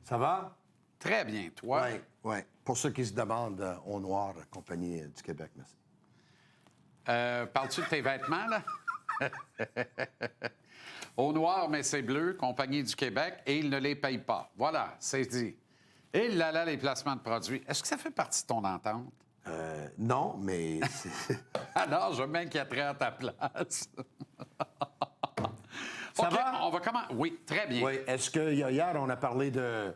Ça va? Très bien, toi? Oui, oui. Pour ceux qui se demandent, Au Noir, compagnie du Québec, merci. Parles-tu de tes vêtements, là? Au Noir, mais c'est bleu, compagnie du Québec, et ils ne les payent pas. Voilà, c'est dit. Et là, les placements de produits. Est-ce que ça fait partie de ton entente? Non, mais... Alors, je m'inquiéterais à ta place. Ça OK, va? on va comment? Oui, très bien. Oui. Est-ce que hier, on a parlé de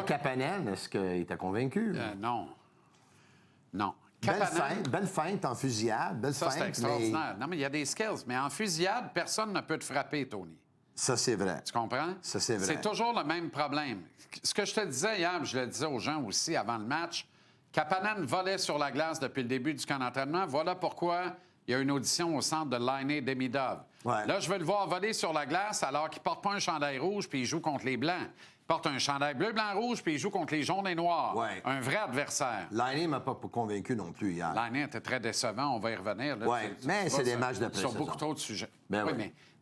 Kapanen? Est-ce qu'il t'a convaincu? Non. Non. Belle feinte en fusillade. Belle ça, c'est feinte, extraordinaire. Non, mais il y a des skills. Mais en fusillade, personne ne peut te frapper, Tony. Ça, c'est vrai. Tu comprends? Ça, c'est vrai. C'est toujours le même problème. Ce que je te disais hier, je le disais aux gens aussi avant le match, Kapanen volait sur la glace depuis le début du camp d'entraînement. Voilà pourquoi il y a une audition au centre de Laine Demidov. Ouais. Là, je veux le voir voler sur la glace alors qu'il ne porte pas un chandail rouge puis il joue contre les Blancs. Il porte un chandail bleu, blanc, rouge puis il joue contre les jaunes et noirs. Ouais. Un vrai adversaire. Laine ne m'a pas convaincu non plus hier. Laine était très décevant. On va y revenir. Oui, mais c'est des matchs de Sur pré-saison. beaucoup trop de sujets. Ben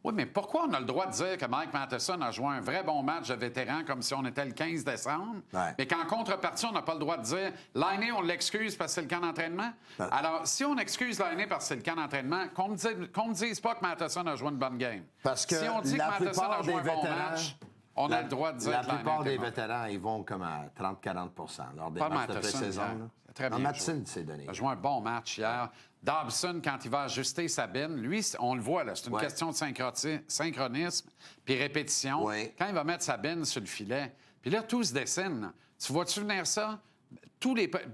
oui, mais pourquoi on a le droit de dire que Mike Matheson a joué un vrai bon match de vétéran comme si on était le 15 décembre, mais qu'en contrepartie, on n'a pas le droit de dire Laine, on l'excuse parce que c'est le camp d'entraînement? Alors, si on excuse Laine parce que c'est le camp d'entraînement, qu'on ne me dise pas que Matheson a joué une bonne game. Parce que si on dit que Matheson a joué un bon match, on a le droit de dire la que Laine plupart des était bon. vétérans, ils vont comme à 30-40 lors des Pas matchs de Matheson, pré-saison. hier. là. Très bien Matheson joué. s'est donné. Il a joué un bon match hier. Dobson, quand il va ajuster sa bine, lui, on le voit, là, c'est une question de synchronisme puis répétition. Ouais. Quand il va mettre sa bine sur le filet, puis là, tout se dessine. Là. Tu vois-tu venir ça?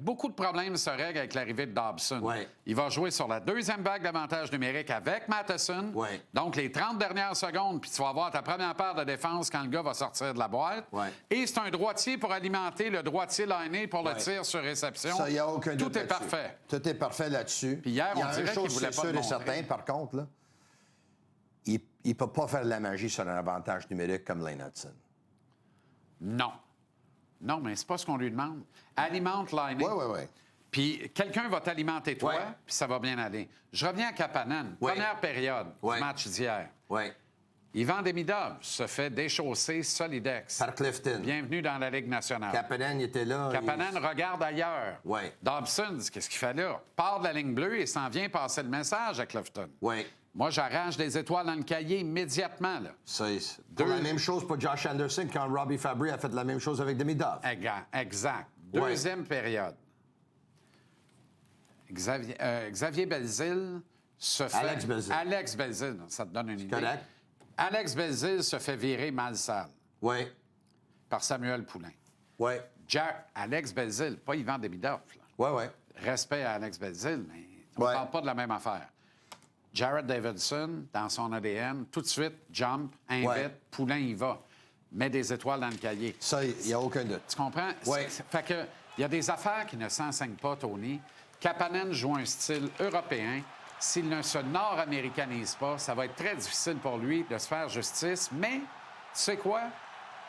Beaucoup de problèmes se règlent avec l'arrivée de Dobson. Ouais. Il va jouer sur la deuxième vague d'avantage numérique avec Matheson. Ouais. Donc, les 30 dernières secondes, puis tu vas avoir ta première paire de défense quand le gars va sortir de la boîte. Ouais. Et c'est un droitier pour alimenter le droitier Lainé pour le tir sur réception. Ça, il n'y a aucun doute Tout est là-dessus. parfait. Tout est parfait là-dessus. Puis hier, il y a on dirait une chose, qu'il voulait c'est pas sûr le et montrer. certain, par contre, là, il ne peut pas faire de la magie sur un avantage numérique comme Lane Hudson. Non. Non, mais c'est pas ce qu'on lui demande. Alimente Lainé. Oui. Puis quelqu'un va t'alimenter toi, Ouais. puis ça va bien aller. Je reviens à Kapanen. Ouais. Première période Ouais. du match d'hier. Oui. Yvan Demidov se fait déchausser Solidex. Par Clifton. Bienvenue dans la Ligue nationale. Kapanen, il était là. Kapanen regarde ailleurs. Ouais. Dobson dit qu'est-ce qu'il fait là? Part de la ligne bleue et s'en vient passer le message à Clifton. Oui. Moi, j'arrange des étoiles dans le cahier immédiatement. Là. C'est pour Deux- la même chose pour Josh Anderson quand Robbie Fabry a fait la même chose avec Demidov. Exact. Ouais. Deuxième période. Xavier Belzile se fait... Alex Belzile. Alex Belzile, ça te donne une idée. correct. Alex Belzile se fait virer mal sale Oui. par Samuel Poulain. Oui. Alex Belzile, pas Yvan Demidov. là. Oui. Respect à Alex Belzile, mais on ne Ouais. parle pas de la même affaire. Jared Davidson, dans son ADN, tout de suite, jump, invite, Ouais. Poulain y va. Met des étoiles dans le cahier. Ça, il n'y a aucun doute. Tu comprends? Ouais. Fait que il y a des affaires qui ne s'enseignent pas, Tony. Kapanen joue un style européen. S'il ne se nord-américanise pas, ça va être très difficile pour lui de se faire justice. Mais, tu sais quoi?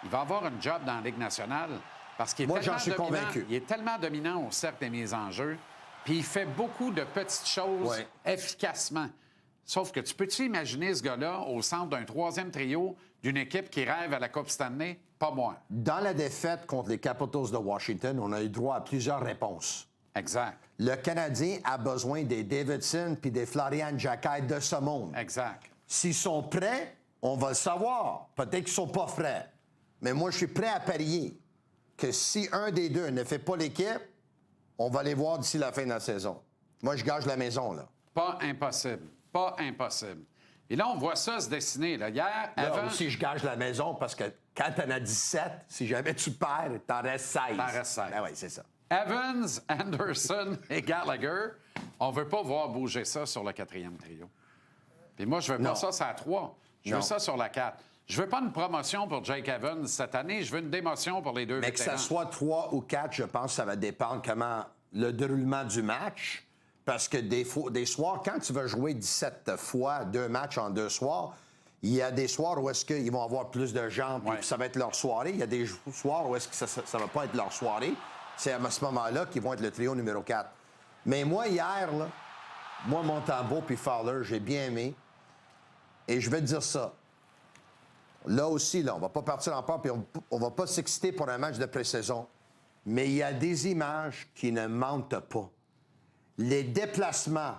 Il va avoir un job dans la Ligue nationale parce qu'il est Moi, tellement j'en suis dominant. convaincu. Il est tellement dominant au cercle des mises en jeu. Puis il fait beaucoup de petites choses Ouais. efficacement. Sauf que tu peux-tu imaginer ce gars-là au centre d'un troisième trio d'une équipe qui rêve à la Coupe Stanley? Pas moi. Dans la défaite contre les Capitals de Washington, on a eu droit à plusieurs réponses. Exact. Le Canadien a besoin des Davidson puis des Florian Jacquet de ce monde. Exact. S'ils sont prêts, on va le savoir. Peut-être qu'ils sont pas prêts. Mais moi, je suis prêt à parier que si un des deux ne fait pas l'équipe, on va les voir d'ici la fin de la saison. Moi, je gage la maison, là. Pas impossible. Pas impossible. Et là, on voit ça se dessiner. Là. Hier, Là avant... aussi, je gage la maison parce que quand t'en as 17, si jamais tu perds, t'en restes 16. T'en restes 16. Ben oui, c'est ça. Evans, Anderson et Gallagher, on veut pas voir bouger ça sur le quatrième trio. Puis moi, je veux Non. pas ça sur la 3. Je veux Non. ça sur la 4. Je veux pas une promotion pour Jake Evans cette année. Je veux une démotion pour les deux Mais que vétérans. ça soit 3 ou 4, je pense que ça va dépendre comment le déroulement du match. Parce que des soirs, quand tu vas jouer 17 fois 2 matchs en 2 soirs, il y a des soirs où est-ce qu'ils vont avoir plus de gens, puis Ouais. ça va être leur soirée. Il y a des soirs où est-ce que ça va pas être leur soirée. C'est à ce moment-là qu'ils vont être le trio numéro 4. Mais moi, hier, là, Montembeault puis Fowler, j'ai bien aimé. Et je vais te dire ça. là aussi, là, on va pas partir en part, puis on va pas s'exciter pour un match de pré-saison. Mais il y a des images qui ne mentent pas. Les déplacements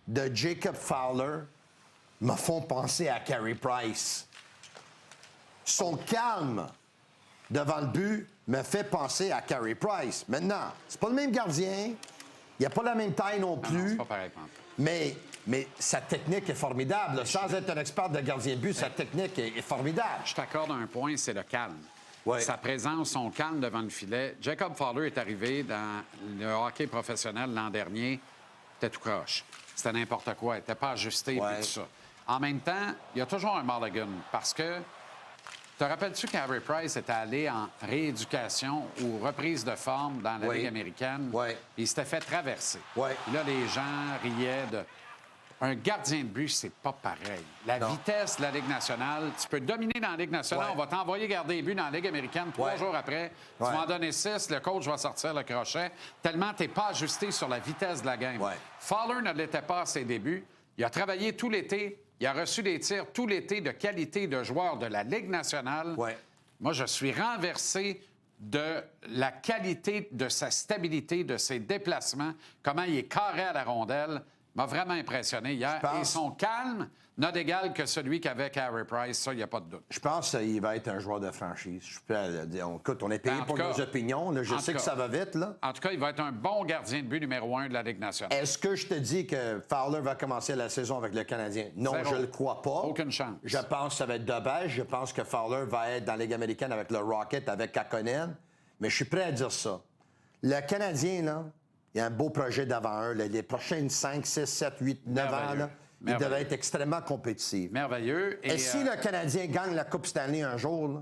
de Jacob Fowler me font penser à Carey Price. Son calme devant le but me fait penser à Carey Price. Maintenant, c'est pas le même gardien, il a pas la même taille non plus. Non, c'est pas pareil. Mais sa technique est formidable. Là. Sans être un expert de gardien de but, sa technique est formidable. Je t'accorde un point, c'est le calme. Ouais. Sa présence, son calme devant le filet. Jacob Fowler est arrivé dans le hockey professionnel l'an dernier. C'était tout croche. C'était n'importe quoi. Il n'était pas ajusté et tout ça. En même temps, il y a toujours un mulligan parce que te rappelles-tu qu'Harry Price était allé en rééducation ou reprise de forme dans la Ligue américaine? Oui. Il s'était fait traverser. Oui. Et là, les gens riaient de... Un gardien de but, c'est pas pareil. La vitesse de la Ligue nationale, tu peux dominer dans la Ligue nationale, on va t'envoyer garder les buts dans la Ligue américaine 3 jours après. Tu vas en donner 6, le coach va sortir le crochet, tellement tu n'es pas ajusté sur la vitesse de la game. Fowler ne l'était pas à ses débuts. Il a travaillé tout l'été. Il a reçu des tirs tout l'été de qualité de joueur de la Ligue nationale. Moi, je suis renversé de la qualité de sa stabilité, de ses déplacements, comment il est carré à la rondelle. M'a vraiment impressionné hier. Et son calme n'a d'égal que celui qu'avait Carey Price. Ça, il n'y a pas de doute. Je pense qu'il va être un joueur de franchise. Je suis prêt à le dire. Écoute, on est payé pour nos opinions. Là, je sais que ça va vite. Là. En tout cas, il va être un bon gardien de but numéro 1 de la Ligue nationale. Est-ce que je te dis que Fowler va commencer la saison avec le Canadien? Non, je ne le crois pas. Aucune chance. Je pense que ça va être dommage. Je pense que Fowler va être dans la Ligue américaine avec le Rocket, avec Kakkonen. Mais je suis prêt à dire ça. Le Canadien, là, il y a un beau projet d'avant eux. Les prochaines 5, 6, 7, 8, 9 ans, là, il devrait être extrêmement compétitif. Merveilleux. Et si le Canadien gagne la Coupe Stanley un jour, là,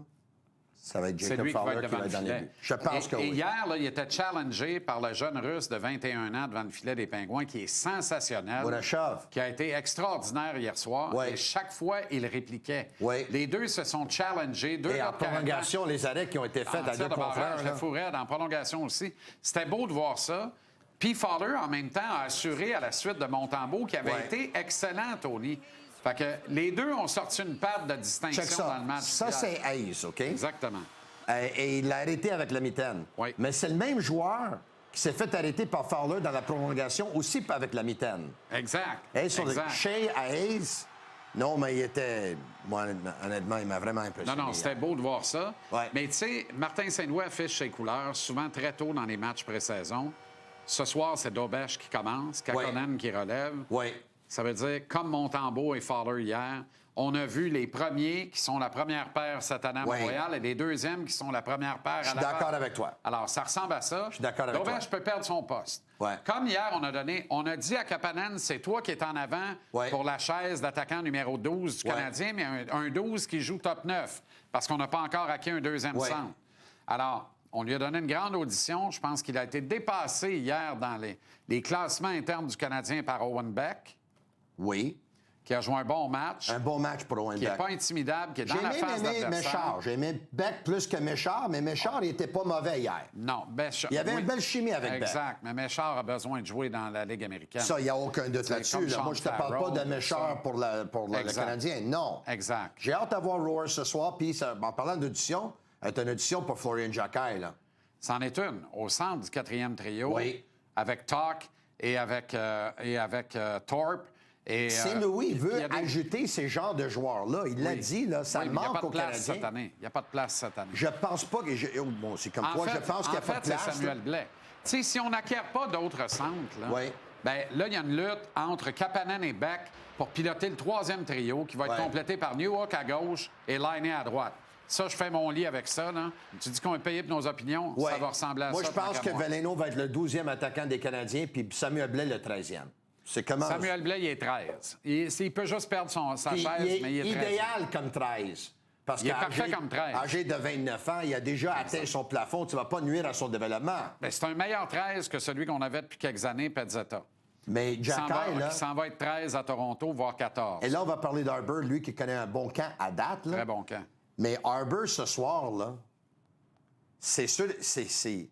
ça va être Jacob Fowler qui va être dans les buts. Je pense que oui. Et hier, là, il était challengé par le jeune Russe de 21 ans devant le filet des Pingouins, qui est sensationnel. Voracek. Qui a été extraordinaire hier soir. Et chaque fois, il répliquait. Les deux se sont challengés. Et en prolongation, les arrêts qui ont été faits à deux confrères. Le fourret en prolongation aussi. C'était beau de voir ça. Puis Fowler, en même temps, a assuré à la suite de Montembeault, qui avait été excellent, Tony. Fait que les deux ont sorti une patte de distinction dans le match. Ça, c'est Hayes, OK? Exactement. Et il l'a arrêté avec la mitaine. Mais c'est le même joueur qui s'est fait arrêter par Fowler dans la prolongation, aussi avec la mitaine. Exact. Shea à Hayes, non, mais il était... Moi, honnêtement, il m'a vraiment impressionné. Non, c'était beau de voir ça. Mais tu sais, Martin Saint-Louis affiche ses couleurs souvent très tôt dans les matchs pré-saison. Ce soir, c'est Dobeš qui commence, Kakkonen qui relève. Ça veut dire, comme Montembeault et Fowler hier, on a vu les premiers qui sont la première paire cette année à Montréal et les deuxièmes qui sont la première paire à Laval. Je suis d'accord avec toi. Alors, ça ressemble à ça. Je suis d'accord avec toi. Dobeš peut perdre son poste. Comme hier, on a dit à Kapanen, c'est toi qui es en avant pour la chaise d'attaquant numéro 12 du Canadien, mais un 12 qui joue top 9, parce qu'on n'a pas encore acquis un deuxième centre. Alors, on lui a donné une grande audition. Je pense qu'il a été dépassé hier dans les classements internes du Canadien par Owen Beck. Qui a joué un bon match. Un bon match pour Owen Beck. Qui n'est pas intimidable, qui est dans la phase d'adversaire. Méchard. J'ai aimé Beck plus que Méchard, mais Méchard, il n'était pas mauvais hier. Non, Méchard. Il y avait une belle chimie avec Beck. Exact, mais Méchard a besoin de jouer dans la Ligue américaine. Ça, il n'y a aucun doute là-dessus. Moi, je ne te parle pas de Méchard pour le Canadien. Non. Exact. J'ai hâte d'avoir Roar ce soir. Puis, en parlant d'audition, c'est une audition pour Florian Jacquet, là. C'en est une, au centre du quatrième trio. Avec Talk et avec Thorpe. Saint-Louis veut ajouter ces genres de joueurs-là. Il l'a dit, là, ça manque au Canadien. Il n'y a pas de place cette année. Je pense pas que... Bon, c'est comme toi, je pense qu'il n'y a pas de place. C'est Samuel Blais. Tu sais, si on n'acquiert pas d'autres centres, là, là, il y a une lutte entre Kapanen et Beck pour piloter le troisième trio qui va être complété par Newhook à gauche et Laine à droite. Ça, je fais mon lit avec ça. Là. Tu dis qu'on est payé pour nos opinions, ça va ressembler à ça. Moi, je pense que Veleno va être le 12e attaquant des Canadiens, puis Samuel Blais le 13e. Samuel Blais, il est 13. Il peut juste perdre sa chaise, mais il est 13. Idéal comme 13. Parce il est parfait comme 13. Âgé de 29 ans, il a déjà atteint son plafond. Tu ne vas pas nuire à son développement. Bien, c'est un meilleur 13 que celui qu'on avait depuis quelques années, Pezzetta. Mais Jacquet, là... Il s'en va être 13 à Toronto, voire 14. Et là, on va parler d'Arbor, lui qui connaît un bon camp à date. Là. Très bon camp. Mais Arbor, ce soir, là, c'est sûr... C'est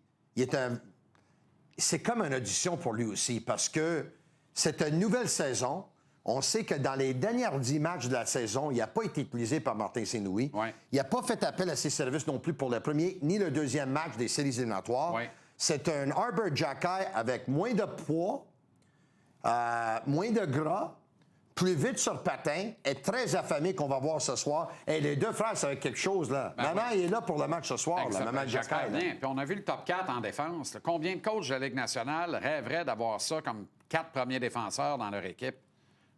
comme une audition pour lui aussi, parce que c'est une nouvelle saison On sait que dans les derniers 10 matchs de la saison, il n'a pas été utilisé par Martin Saint-Louis. Ouais. Il n'a pas fait appel à ses services non plus pour le premier ni le deuxième match des séries éliminatoires. Ouais. C'est un Arbor Xhekaj avec moins de poids, moins de gras, plus vite sur patin, est très affamé qu'on va voir ce soir. Et les deux frères, ça va être quelque chose, là. Maman, il est là pour le match ce soir, là, Maman J'espère Xhekaj. bien. Puis on a vu le top 4 en défense. Là. Combien de coachs de la Ligue nationale rêveraient d'avoir ça comme 4 premiers défenseurs dans leur équipe?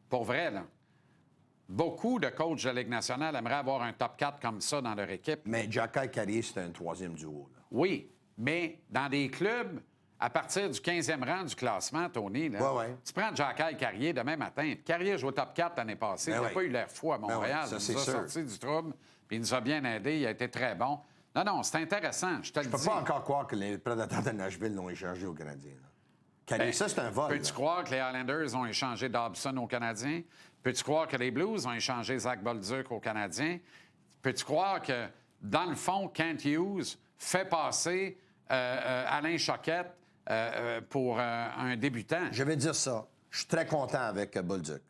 Pour vrai, là. Beaucoup de coachs de la Ligue nationale aimeraient avoir un top 4 comme ça dans leur équipe. Mais Xhekaj Carrier, c'est un troisième duo, là. Oui, mais dans des clubs, à partir du 15e rang du classement, Tony, là, tu prends Xhekaj Carrier demain matin. Carrier joue au top 4 l'année passée. Il n'a pas eu l'air fou à Montréal. Ça, il nous a sorti du trouble, puis il nous a bien aidés. Il a été très bon. Non, c'est intéressant. Je te le dis. Je peux pas encore croire que les Prédateurs de Nashville l'ont échangé aux Canadiens. Là. Carrier, ça, c'est un vol. Peux-tu croire que les Islanders ont échangé Dobson aux Canadiens? Peux-tu croire que les Blues ont échangé Zach Bolduc aux Canadiens? Peux-tu croire que, dans le fond, Kent Hughes fait passer Alain Choquette pour un débutant? Je vais dire ça. Je suis très content avec Bolduc.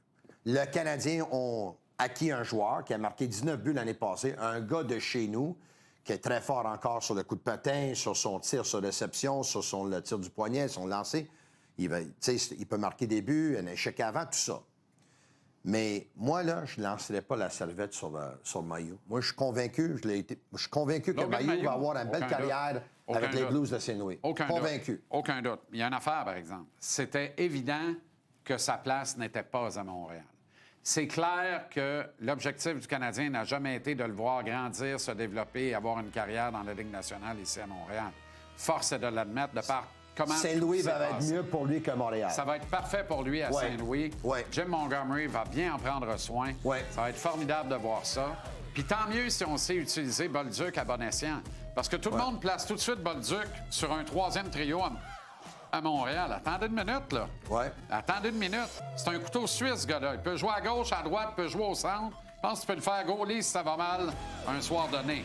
Le Canadien ont acquis un joueur qui a marqué 19 buts l'année passée, un gars de chez nous qui est très fort encore sur le coup de patin, sur son tir sur réception, sur le tir du poignet, son lancer. Il peut marquer des buts, un échec avant, tout ça. Mais moi, là, je ne lancerai pas la serviette sur le maillot. Moi, je suis convaincu, je suis convaincu que Maillot va avoir une belle carrière avec les Blues de Saint-Louis. Convaincu. Aucun doute. Il y a une affaire, par exemple. C'était évident que sa place n'était pas à Montréal. C'est clair que l'objectif du Canadien n'a jamais été de le voir grandir, se développer et avoir une carrière dans la Ligue nationale ici à Montréal. Force est de l'admettre de par comment Saint-Louis va être mieux pour lui que Montréal. Ça va être parfait pour lui à Saint-Louis. Jim Montgomery va bien en prendre soin. Ça va être formidable de voir ça. Puis tant mieux si on sait utiliser Bolduc à bon escient. Parce que tout le monde place tout de suite Bolduc sur un troisième trio à Montréal. Attendez une minute, là. Attendez une minute. C'est un couteau suisse, ce gars-là. Il peut jouer à gauche, à droite, il peut jouer au centre. Je pense que tu peux le faire goaler si ça va mal un soir donné.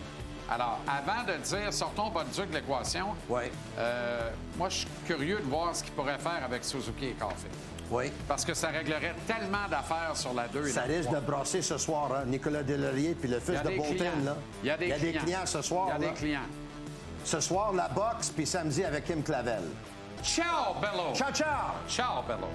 Alors, avant de dire « sortons Bolduc de l'équation », moi, je suis curieux de voir ce qu'il pourrait faire avec Suzuki et Caulfield. Parce que ça réglerait tellement d'affaires sur la 2 et ça la 3. risque de brasser ce soir, hein? Nicolas Deslauriers puis le fils de Bolton. Là. Il y a des clients ce soir. Il y a des clients. Ce soir, la boxe, puis samedi avec Kim Clavel. Ciao, Bello! Ciao, ciao! Ciao, Bello!